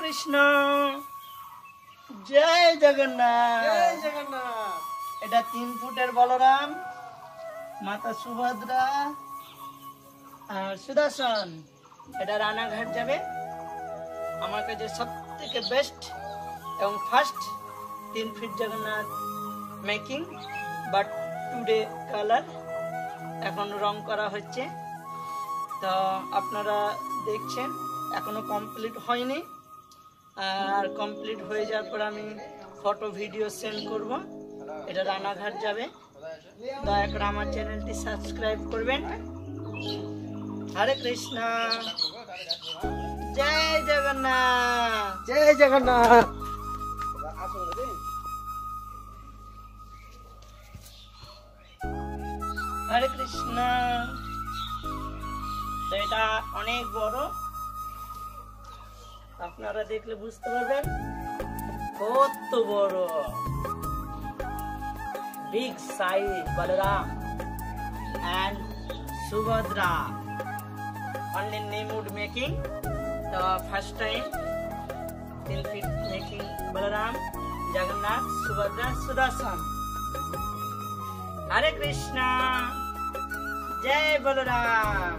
কৃষ্ণ, জয় জগন্নাথ। জয় জগন্নাথ। এটা 3 ফুটের বলরাম, মাতা সুভদ্রা আর সুদর্শন। এটা রানাঘাট যাবে। আমার কাছে সব থেকে বেস্ট এবং first 3 feet Jagannath making, but today colour এখন রং করা হচ্ছে। তো আপনারা দেখছেন এখনো কমপ্লিট হয়নি, আর কমপ্লিট হয়ে যাওয়ার পর আমি ফটো ভিডিও সেন্ড করব। এটা রানাঘাট যাবে। দয়া করে আমার চ্যানেলটি সাবস্ক্রাইব করবেন। হরে কৃষ্ণ, জয় জগন্নাথ। জয় জগন্নাথ। হরে কৃষ্ণ। তো এটা অনেক বড়, আপনারা দেখলে বুঝতে পারবেন কত বড়। Big size Balaram and Subhadra, only name wood making. The first time 3 feet making Balaram, Jagannath, Subhadra, Sudarshan. Hare Krishna, Jai Balaram.